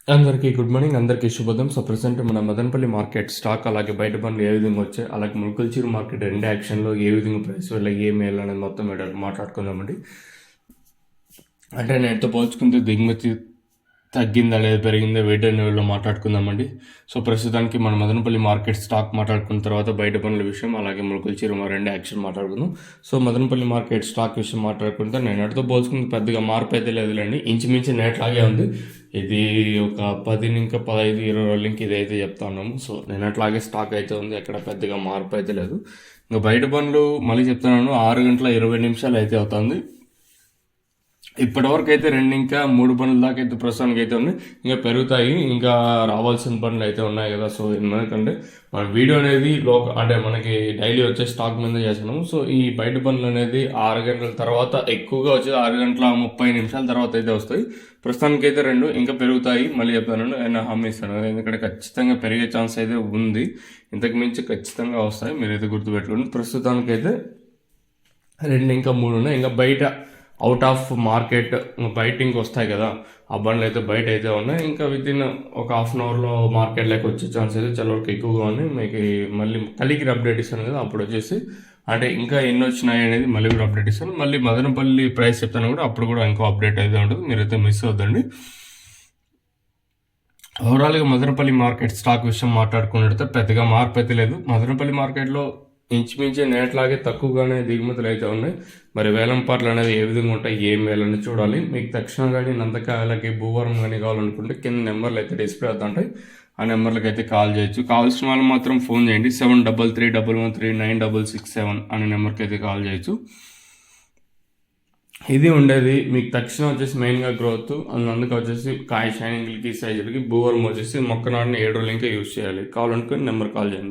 అందరికీ good morning, అందరికీ శుభోదయం. సో ప్రెసెంట్ మన మదనపల్లి మార్కెట్ స్టాక్ అలాగే బయట పనులు ఏ విధంగా వచ్చాయి, అలాగే ముల్కల్చూరు మార్కెట్ రెండు యాక్షన్లో ఏ విధంగా ప్రైస్ వల్ల ఏ మేలు అనేది మొత్తం వీడియోలో మాట్లాడుకుందామండి. అంటే నేటితో పోల్చుకుంటే దిగుమతి తగ్గిందా లేదా పెరిగిందా వీడియో వీడియోలో మాట్లాడుకుందామండి. సో ప్రస్తుతానికి మన మదనపల్లి మార్కెట్ స్టాక్ మాట్లాడుకున్న తర్వాత బయట పనుల విషయం అలాగే ముల్కల్చూరు రెండు యాక్షన్ మాట్లాడుకుందాం. సో మదనపల్లి మార్కెట్ స్టాక్ విషయం మాట్లాడుకుంటే నేను నేటితో పోల్చుకుంటే పెద్దగా మార్పు అయితే లేదులేండి, ఇంచుమించు నేట్లాగే ఉంది. ఇది ఒక 10 ఇంకా 15, 20 రోజులకి ఇదైతే చెప్తా ఉన్నాము. సో నేను అట్లాగే స్టాక్ అయితే ఉంది, ఎక్కడ పెద్దగా మార్పు అయితే లేదు. ఇంకా బయట పనులు మళ్ళీ చెప్తున్నాను, 6 గంటల 20 నిమిషాలు అయితే అవుతుంది. ఇప్పటివరకు అయితే 2 ఇంకా 3 పనుల దాకా అయితే ప్రస్తుతానికి అయితే ఉన్నాయి, ఇంకా పెరుగుతాయి, ఇంకా రావాల్సిన పనులు అయితే ఉన్నాయి కదా. సో ఎందుకంటే మన వీడియో అనేది అంటే మనకి డైలీ వచ్చే స్టాక్ మీద చేస్తున్నాము. సో ఈ బయట పనులు అనేది 6 గంటల తర్వాత ఎక్కువగా వచ్చేది 6 గంటల 30 నిమిషాల తర్వాత అయితే వస్తాయి. ప్రస్తుతానికి అయితే 2 ఇంకా పెరుగుతాయి, మళ్ళీ చెప్తాను నేను హామీ ఇస్తాను, ఎందుకంటే ఖచ్చితంగా పెరిగే ఛాన్స్ అయితే ఉంది. ఇంతకు మించి ఖచ్చితంగా వస్తాయి, మీరైతే గుర్తుపెట్టుకోండి. ప్రస్తుతానికి అయితే 2 ఇంకా 3 ఉన్నాయి. ఇంకా బయట అవుట్ ఆఫ్ మార్కెట్ బయట ఇంక వస్తాయి కదా, ఆ బండ్లు అయితే బయట అయితే ఉన్నాయి. ఇంకా వితిన్ ఒక హాఫ్ అన్ అవర్లో మార్కెట్లోకి వచ్చే ఛాన్స్ అయితే చాలా వరకు ఎక్కువగా ఉన్నాయి. మీకు మళ్ళీ కలిగిన అప్డేట్ ఇస్తాను కదా, అప్పుడు వచ్చేసి అంటే ఇంకా ఎన్ని వచ్చినాయి అనేది మళ్ళీ కూడా అప్డేట్ ఇస్తాను. మళ్ళీ మదనపల్లి ప్రైస్ చెప్తాను కూడా, అప్పుడు కూడా ఇంకో అప్డేట్ అయితే ఉంటుంది, మీరైతే మిస్ అవుతుందండి. ఓవరాల్గా మదనపల్లి మార్కెట్ స్టాక్ విషయం మాట్లాడుకున్నట్టు పెద్దగా మార్పు అయితే లేదు. మదనపల్లి మార్కెట్లో ఇంచుమించే నేట్లాగే తక్కువగానే దిగుమతులు అయితే ఉన్నాయి. మరి వేలంపాట్లు అనేది ఏ విధంగా ఉంటాయి, ఏం వేలని చూడాలి. మీకు తక్షణ కానీ నందకాయలకి భూవరం కానీ కావాలనుకుంటే కింద నెంబర్లు అయితే డిస్ప్లే అవుతుంటాయి, ఆ నెంబర్లకి అయితే కాల్ చేయొచ్చు. కావాల్సిన వాళ్ళు మాత్రం ఫోన్ చేయండి, 7331139667 అనే నెంబర్కి అయితే కాల్ చేయొచ్చు. ఇది ఉండేది మీకు తక్షణం వచ్చేసి మెయిన్గా గ్రోత్, అందుకు వచ్చేసి కాయ షైనింగ్లకి సైజులకి భూవరం వచ్చేసి మొక్క నాటిని 7 రోజులు ఇంకా యూజ్ చేయాలి. కావాలనుకుని నెంబర్ కాల్ చేయండి.